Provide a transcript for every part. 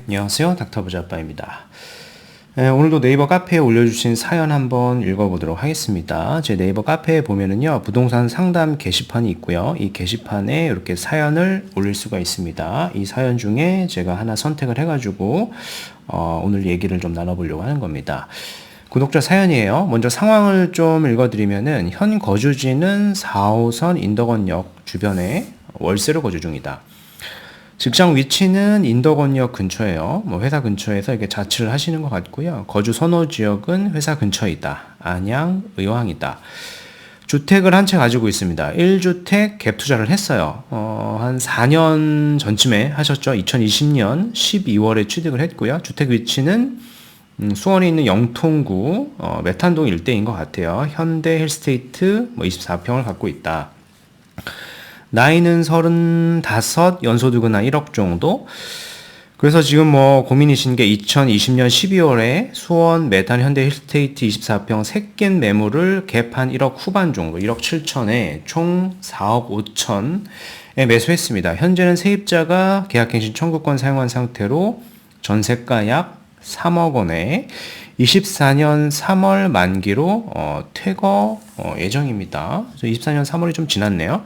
안녕하세요. 닥터부자 아빠입니다. 오늘도 네이버 카페에 올려주신 사연 한번 읽어보도록 하겠습니다. 제 네이버 카페에 보면은요, 부동산 상담 게시판이 있고요. 이 게시판에 이렇게 사연을 올릴 수가 있습니다. 이 사연 중에 제가 하나 선택을 해가지고 오늘 얘기를 좀 나눠보려고 하는 겁니다. 구독자 사연이에요. 먼저 상황을 좀 읽어드리면은 현 거주지는 4호선 인덕원역 주변에 월세로 거주 중이다. 직장 위치는 인덕원역 근처예요. 회사 근처에서 이렇게 자취를 하시는 것 같고요. 거주 선호 지역은 회사 근처이다. 안양, 의왕이다. 주택을 한 채 가지고 있습니다. 1주택 갭 투자를 했어요. 한 4년 전쯤에 하셨죠. 2020년 12월에 취득을 했고요. 주택 위치는 수원에 있는 영통구 메탄동 일대인 것 같아요. 현대 힐스테이트 24평을 갖고 있다. 나이는 35, 연소득은 한 1억 정도. 그래서 지금 고민이신 게 2020년 12월에 수원 메탄 현대 힐스테이트 24평 새낀 매물을 갭 한 1억 후반 정도, 1억 7천에 총 4억 5천에 매수했습니다. 현재는 세입자가 계약갱신 청구권 사용한 상태로 전세가 약 3억 원에 24년 3월 만기로 퇴거 예정입니다. 24년 3월이 좀 지났네요.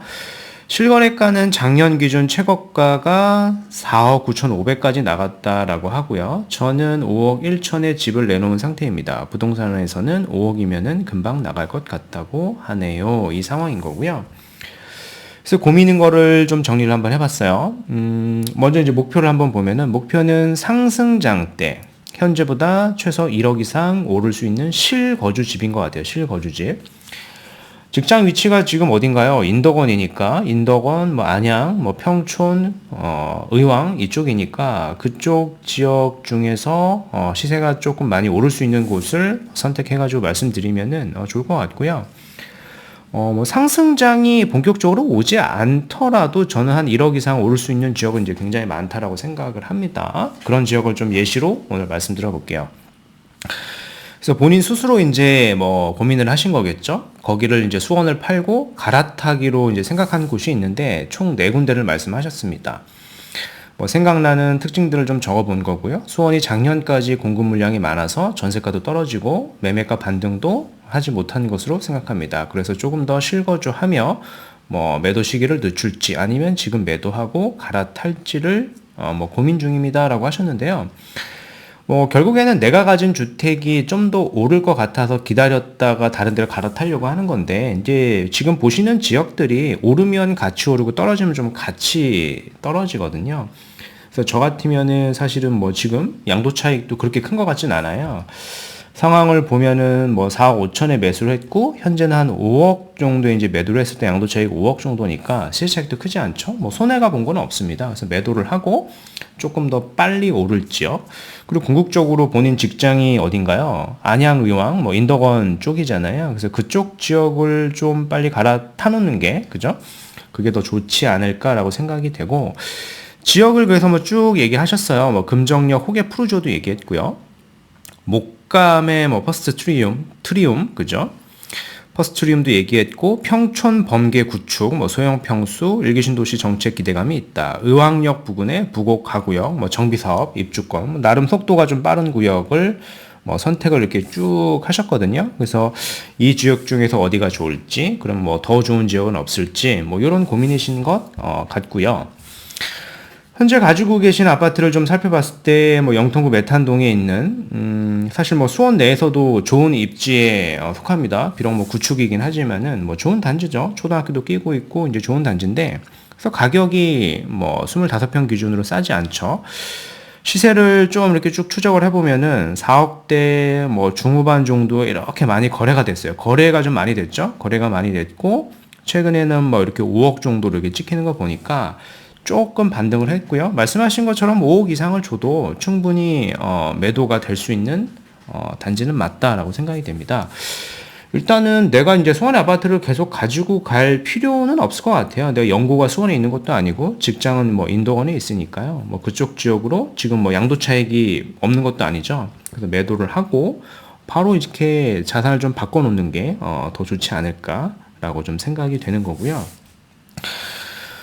실거래가는 작년 기준 최고가가 4억 9,500까지 나갔다라고 하고요. 저는 5억 1천에 집을 내놓은 상태입니다. 부동산에서는 5억이면은 금방 나갈 것 같다고 하네요. 이 상황인 거고요. 그래서 고민인 거를 좀 정리를 한번 해봤어요. 먼저 이제 목표를 한번 보면은 목표는 상승장대. 현재보다 최소 1억 이상 오를 수 있는 실거주 집인 것 같아요. 실거주집. 직장 위치가 지금 어딘가요? 인덕원이니까 인덕원, 안양, 평촌, 의왕 이쪽이니까 그쪽 지역 중에서 시세가 조금 많이 오를 수 있는 곳을 선택해가지고 말씀드리면은 좋을 것 같고요. 상승장이 본격적으로 오지 않더라도 저는 한 1억 이상 오를 수 있는 지역은 이제 굉장히 많다라고 생각을 합니다. 그런 지역을 좀 예시로 오늘 말씀드려 볼게요. 그래서 본인 스스로 이제 고민을 하신 거겠죠? 거기를 이제 수원을 팔고 갈아타기로 이제 생각한 곳이 있는데 총 4군데를 말씀하셨습니다. 생각나는 특징들을 좀 적어 본 거고요. 수원이 작년까지 공급 물량이 많아서 전세가도 떨어지고 매매가 반등도 하지 못한 것으로 생각합니다. 그래서 조금 더 실거주하며 매도 시기를 늦출지 아니면 지금 매도하고 갈아탈지를 고민 중입니다라고 하셨는데요. 결국에는 내가 가진 주택이 좀 더 오를 것 같아서 기다렸다가 다른 데를 갈아타려고 하는 건데, 이제 지금 보시는 지역들이 오르면 같이 오르고 떨어지면 좀 같이 떨어지거든요. 그래서 저 같으면은 사실은 지금 양도 차익도 그렇게 큰 것 같진 않아요. 상황을 보면은 4억 5천에 매수를 했고, 현재는 한 5억 정도에 이제 매도를 했을 때 양도 차익 5억 정도니까 시세 차익도 크지 않죠? 손해가 본 건 없습니다. 그래서 매도를 하고 조금 더 빨리 오를지요. 그리고 궁극적으로 본인 직장이 어딘가요? 안양, 의왕, 인덕원 쪽이잖아요. 그래서 그쪽 지역을 좀 빨리 갈아타놓는 게, 그죠? 그게 더 좋지 않을까라고 생각이 되고, 지역을 그래서 쭉 얘기하셨어요. 금정역, 호계 푸르조도 얘기했고요. 목감의 퍼스트 트리움, 그죠? 퍼스트 트리움도 얘기했고, 평촌 범계 구축, 소형 평수, 일기신도시 정책 기대감이 있다. 의왕역 부근에 부곡 가구역, 정비 사업, 입주권, 나름 속도가 좀 빠른 구역을 선택을 이렇게 쭉 하셨거든요. 그래서 이 지역 중에서 어디가 좋을지, 그럼 더 좋은 지역은 없을지, 이런 고민이신 것 같고요. 현재 가지고 계신 아파트를 좀 살펴봤을 때 영통구 메탄동에 있는 사실 수원 내에서도 좋은 입지에 속합니다. 비록 구축이긴 하지만은 좋은 단지죠. 초등학교도 끼고 있고 이제 좋은 단지인데, 그래서 가격이 25평 기준으로 싸지 않죠. 시세를 좀 이렇게 쭉 추적을 해보면은 4억대 중후반 정도 이렇게 많이 거래가 됐어요. 거래가 좀 많이 됐죠. 거래가 많이 됐고 최근에는 이렇게 5억 정도로 이렇게 찍히는 거 보니까 조금 반등을 했고요. 말씀하신 것처럼 5억 이상을 줘도 충분히 매도가 될 수 있는 단지는 맞다라고 생각이 됩니다. 일단은 내가 이제 수원의 아파트를 계속 가지고 갈 필요는 없을 것 같아요. 내가 연고가 수원에 있는 것도 아니고 직장은 인덕원에 있으니까요. 그쪽 지역으로 지금 양도 차익이 없는 것도 아니죠. 그래서 매도를 하고 바로 이렇게 자산을 좀 바꿔놓는 게 더 좋지 않을까라고 좀 생각이 되는 거고요.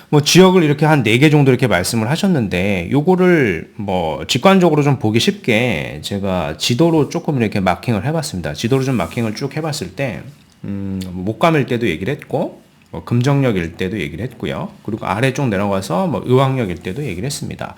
뭐 지역을 이렇게 한 4개 정도 이렇게 말씀을 하셨는데 요거를 뭐 직관적으로 좀 보기 쉽게 제가 지도로 조금 이렇게 마킹을 해봤습니다. 지도로 좀 마킹을 쭉 해봤을 때 목감일 때도 얘기를 했고 뭐 금정역일 때도 얘기를 했고요. 그리고 아래 쪽 내려가서 뭐 의왕역일 때도 얘기를 했습니다.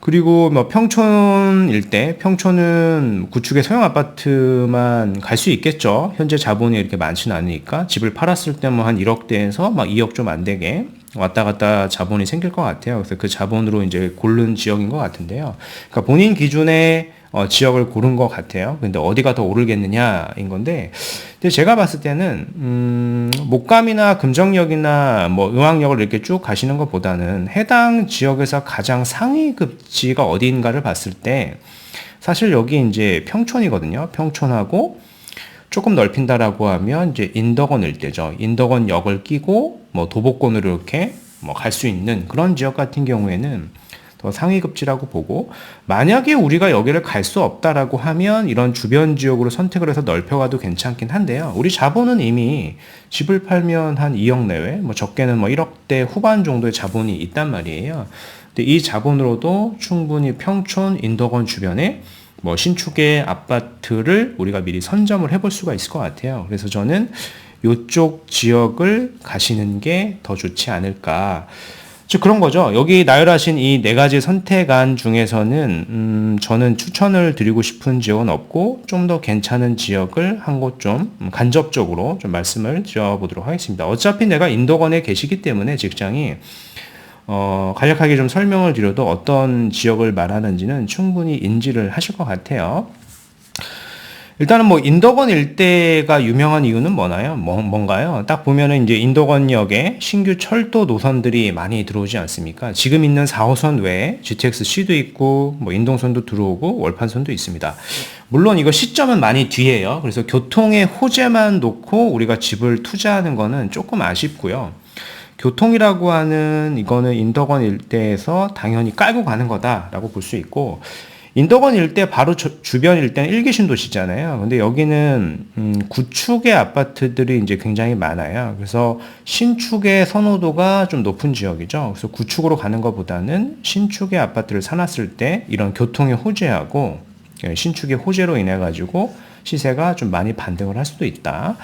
그리고 뭐 평촌 일대, 평촌은 구축의 소형 아파트만 갈 수 있겠죠. 현재 자본이 이렇게 많지는 않으니까 집을 팔았을 때 뭐 한 1억대에서 막 2억 좀 안 되게 왔다 갔다 자본이 생길 것 같아요. 그래서 그 자본으로 이제 고른 지역인 것 같은데요. 그러니까 본인 기준의 지역을 고른 것 같아요. 근데 어디가 더 오르겠느냐인 건데, 근데 제가 봤을 때는 목감이나 금정역이나 뭐 의왕역을 이렇게 쭉 가시는 것보다는 해당 지역에서 가장 상위 급지가 어디인가를 봤을 때 사실 여기 이제 평촌이거든요. 평촌하고 조금 넓힌다라고 하면 이제 인덕원 일대죠. 인덕원역을 끼고 뭐 도보권으로 이렇게 뭐 갈 수 있는 그런 지역 같은 경우에는 더 상위 급지라고 보고, 만약에 우리가 여기를 갈 수 없다라고 하면 이런 주변 지역으로 선택을 해서 넓혀가도 괜찮긴 한데요. 우리 자본은 이미 집을 팔면 한 2억 내외, 뭐 적게는 뭐 1억대 후반 정도의 자본이 있단 말이에요. 근데 이 자본으로도 충분히 평촌, 인덕원 주변에 뭐 신축의 아파트를 우리가 미리 선점을 해볼 수가 있을 것 같아요. 그래서 저는 이쪽 지역을 가시는 게 더 좋지 않을까. 즉 그런 거죠. 여기 나열하신 이 4가지 선택안 중에서는 저는 추천을 드리고 싶은 지역은 없고 좀 더 괜찮은 지역을 한 곳 좀 간접적으로 좀 말씀을 드려보도록 하겠습니다. 어차피 내가 인덕원에 계시기 때문에 직장이 간략하게 좀 설명을 드려도 어떤 지역을 말하는지는 충분히 인지를 하실 것 같아요. 일단은 뭐 인덕원 일대가 유명한 이유는 뭔가요? 딱 보면은 이제 인덕원역에 신규 철도 노선들이 많이 들어오지 않습니까? 지금 있는 4호선 외에 GTX-C도 있고 뭐 인동선도 들어오고 월판선도 있습니다. 물론 이거 시점은 많이 뒤에요. 그래서 교통의 호재만 놓고 우리가 집을 투자하는 거는 조금 아쉽고요. 교통이라고 하는 이거는 인덕원 일대에서 당연히 깔고 가는 거다라고 볼 수 있고, 인덕원 일대 바로 주변 일대는 1기 신도시잖아요. 근데 여기는 구축의 아파트들이 이제 굉장히 많아요. 그래서 신축의 선호도가 좀 높은 지역이죠. 그래서 구축으로 가는 것보다는 신축의 아파트를 사놨을 때 이런 교통의 호재하고 신축의 호재로 인해 가지고 시세가 좀 많이 반등을 할 수도 있다.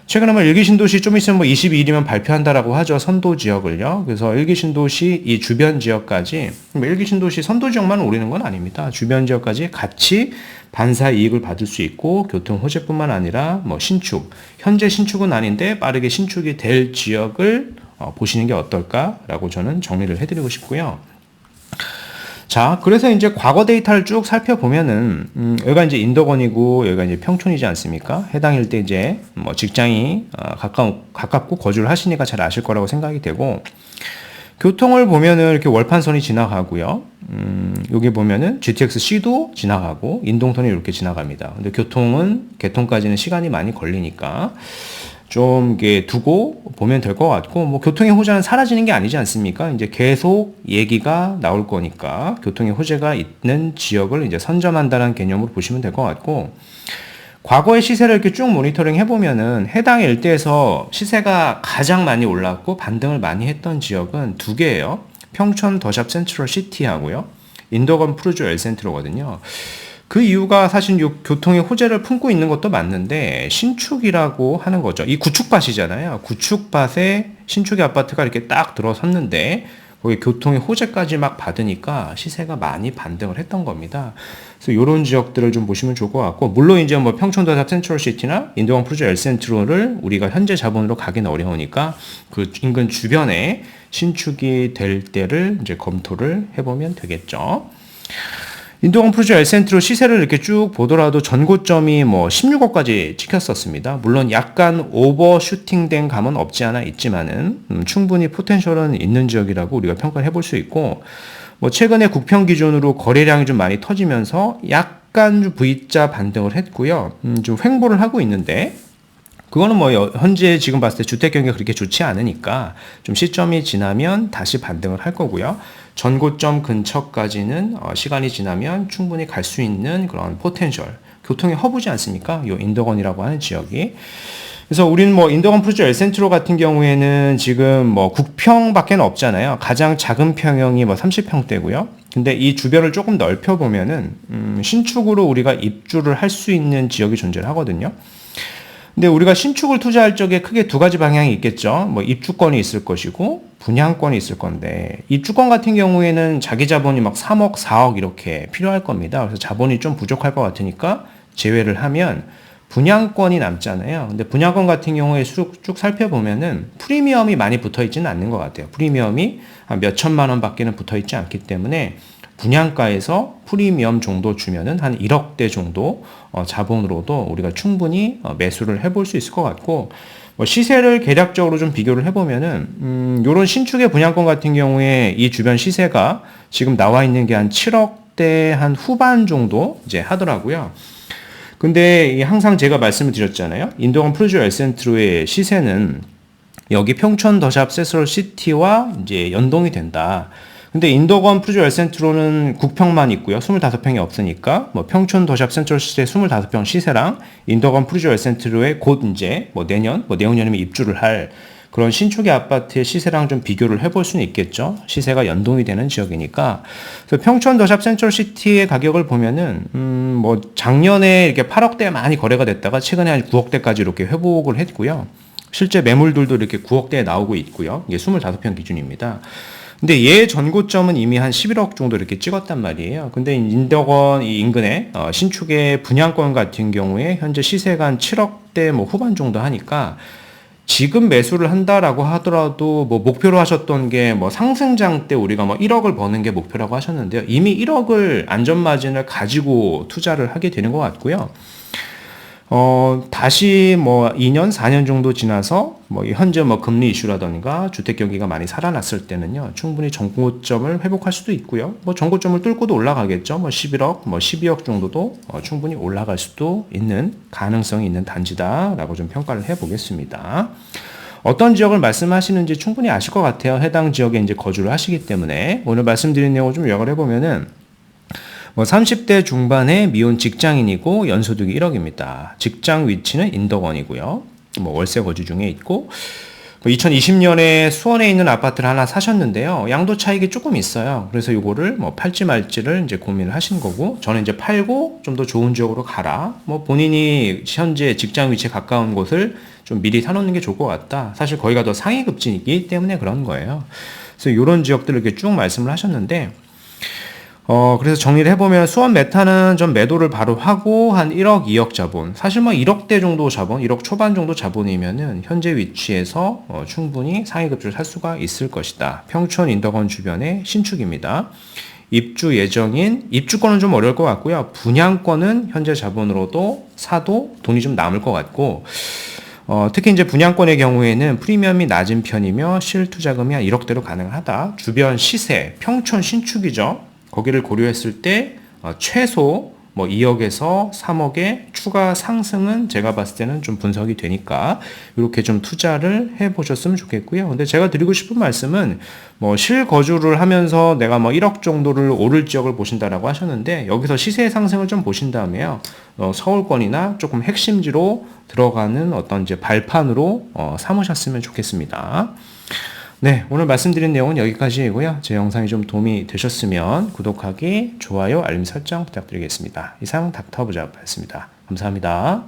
최근에 뭐 1기 신도시 좀 있으면 뭐 22일이면 발표한다라고 하죠. 선도 지역을요. 그래서 1기 신도시 이 주변 지역까지, 1기 신도시 선도 지역만 오르는 건 아닙니다. 주변 지역까지 같이 반사 이익을 받을 수 있고, 교통 호재뿐만 아니라 뭐 신축, 현재 신축은 아닌데 빠르게 신축이 될 지역을 보시는 게 어떨까라고 저는 정리를 해드리고 싶고요. 자, 그래서 이제 과거 데이터를 쭉 살펴보면은, 여기가 이제 인덕원이고, 여기가 이제 평촌이지 않습니까? 해당 일대 이제, 뭐 직장이, 가깝고 거주를 하시니까 잘 아실 거라고 생각이 되고, 교통을 보면은 이렇게 월판선이 지나가고요. 여기 보면은 GTX-C도 지나가고, 인동선이 이렇게 지나갑니다. 근데 교통은, 개통까지는 시간이 많이 걸리니까, 좀 이게 두고 보면 될 것 같고, 뭐 교통의 호재는 사라지는 게 아니지 않습니까? 이제 계속 얘기가 나올 거니까 교통의 호재가 있는 지역을 이제 선점한다는 개념으로 보시면 될 것 같고, 과거의 시세를 이렇게 쭉 모니터링 해보면은 해당 일대에서 시세가 가장 많이 올랐고 반등을 많이 했던 지역은 2개예요. 평촌 더샵 센트럴 시티하고요, 인덕원 푸르조 엘센트로거든요. 그 이유가 사실 이 교통의 호재를 품고 있는 것도 맞는데, 신축이라고 하는 거죠. 이 구축밭이잖아요. 구축밭에 신축의 아파트가 이렇게 딱 들어섰는데 거기 교통의 호재까지 막 받으니까 시세가 많이 반등을 했던 겁니다. 그래서 이런 지역들을 좀 보시면 좋을 것 같고, 물론 이제 뭐 평촌더샵 센트럴시티나 인도원 프로젝트 엘센트로를 우리가 현재 자본으로 가기는 어려우니까 그 인근 주변에 신축이 될 때를 이제 검토를 해보면 되겠죠. 인도원 프로젝트 엘센트로 시세를 이렇게 쭉 보더라도 전고점이 뭐 16억까지 찍혔었습니다. 물론 약간 오버슈팅된 감은 없지 않아 있지만은 충분히 포텐셜은 있는 지역이라고 우리가 평가를 해볼 수 있고, 뭐 최근에 국평 기준으로 거래량이 좀 많이 터지면서 약간 V자 반등을 했고요. 좀 횡보를 하고 있는데, 그거는 뭐 현재 지금 봤을 때 주택 경기가 그렇게 좋지 않으니까 좀 시점이 지나면 다시 반등을 할 거고요. 전고점 근처까지는 시간이 지나면 충분히 갈 수 있는 그런 포텐셜, 교통의 허브지 않습니까? 요 인덕원이라고 하는 지역이. 그래서 우리는 뭐 인도건 프로젝트 엘센트로 같은 경우에는 지금 뭐 국평밖에 없잖아요. 가장 작은 평형이 뭐 30평대고요. 근데 이 주변을 조금 넓혀 보면은 신축으로 우리가 입주를 할 수 있는 지역이 존재를 하거든요. 근데 우리가 신축을 투자할 적에 크게 두 가지 방향이 있겠죠. 뭐 입주권이 있을 것이고 분양권이 있을 건데, 입주권 같은 경우에는 자기 자본이 막 3억, 4억 이렇게 필요할 겁니다. 그래서 자본이 좀 부족할 것 같으니까 제외를 하면 분양권이 남잖아요. 근데 분양권 같은 경우에 쭉 살펴보면은 프리미엄이 많이 붙어 있지는 않는 것 같아요. 프리미엄이 한 몇 천만 원 밖에는 붙어 있지 않기 때문에 분양가에서 프리미엄 정도 주면은 한 1억대 정도 자본으로도 우리가 충분히 매수를 해볼 수 있을 것 같고, 뭐 시세를 계략적으로 좀 비교를 해보면은 요런 신축의 분양권 같은 경우에 이 주변 시세가 지금 나와 있는 게 한 7억대 한 후반 정도 이제 하더라고요. 근데 항상 제가 말씀을 드렸잖아요. 인도건 프루지오 엘센트로의 시세는 여기 평촌 더샵 세스럴 시티와 이제 연동이 된다. 근데 인도건 프루지오 엘센트로는 9평만 있고요. 25평이 없으니까 뭐 평촌 더샵 센트럴 시티의 25평 시세랑 인도건 프루지오 엘센트로의 곧 이제 뭐 내년, 뭐 내후년이면 입주를 할 그런 신축의 아파트의 시세랑 좀 비교를 해볼 수는 있겠죠. 시세가 연동이 되는 지역이니까. 그래서 평촌 더샵 센트럴 시티의 가격을 보면은 뭐 작년에 이렇게 8억대 많이 거래가 됐다가 최근에 한 9억대까지 이렇게 회복을 했고요. 실제 매물들도 이렇게 9억대에 나오고 있고요. 이게 25평 기준입니다. 근데 얘 전고점은 이미 한 11억 정도 이렇게 찍었단 말이에요. 근데 인도건 이 인근에 신축의 분양권 같은 경우에 현재 시세가 한 7억대 뭐 후반 정도 하니까 지금 매수를 한다라고 하더라도 뭐 목표로 하셨던 게 뭐 상승장 때 우리가 뭐 1억을 버는 게 목표라고 하셨는데요. 이미 1억을 안전마진을 가지고 투자를 하게 되는 것 같고요. 다시 뭐 2년, 4년 정도 지나서 뭐 현재 뭐 금리 이슈라던가 주택 경기가 많이 살아났을 때는요, 충분히 전고점을 회복할 수도 있고요. 뭐 전고점을 뚫고도 올라가겠죠. 뭐 11억, 뭐 12억 정도도 충분히 올라갈 수도 있는 가능성이 있는 단지다라고 좀 평가를 해보겠습니다. 어떤 지역을 말씀하시는지 충분히 아실 것 같아요. 해당 지역에 이제 거주를 하시기 때문에 오늘 말씀드린 내용을 좀 요약을 해보면은. 뭐 30대 중반의 미혼 직장인이고 연소득이 1억입니다. 직장 위치는 인덕원이고요. 뭐 월세 거주 중에 있고 2020년에 수원에 있는 아파트를 하나 사셨는데요. 양도 차익이 조금 있어요. 그래서 이거를 뭐 팔지 말지를 이제 고민을 하신 거고, 저는 이제 팔고 좀 더 좋은 지역으로 가라. 뭐 본인이 현재 직장 위치에 가까운 곳을 좀 미리 사놓는 게 좋을 것 같다. 사실 거기가 더 상위급지이기 때문에 그런 거예요. 그래서 이런 지역들을 이렇게 쭉 말씀을 하셨는데, 그래서 정리를 해보면 수원 메타는 좀 매도를 바로 하고 한 1억, 2억 자본. 사실 뭐 1억대 정도 자본, 1억 초반 정도 자본이면은 현재 위치에서 충분히 상위급주를 살 수가 있을 것이다. 평촌 인덕원 주변의 신축입니다. 입주 예정인, 입주권은 좀 어려울 것 같고요. 분양권은 현재 자본으로도 사도 돈이 좀 남을 것 같고, 특히 이제 분양권의 경우에는 프리미엄이 낮은 편이며 실투자금이 한 1억대로 가능하다. 주변 시세, 평촌 신축이죠. 거기를 고려했을 때 최소 뭐 2억에서 3억의 추가 상승은 제가 봤을 때는 좀 분석이 되니까 이렇게 좀 투자를 해보셨으면 좋겠고요. 근데 제가 드리고 싶은 말씀은 뭐 실거주를 하면서 내가 뭐 1억 정도를 오를 지역을 보신다라고 하셨는데, 여기서 시세 상승을 좀 보신 다음에요. 서울권이나 조금 핵심지로 들어가는 어떤 이제 발판으로 삼으셨으면 좋겠습니다. 네, 오늘 말씀드린 내용은 여기까지이고요. 제 영상이 좀 도움이 되셨으면 구독하기, 좋아요, 알림 설정 부탁드리겠습니다. 이상 닥터부자였습니다. 감사합니다.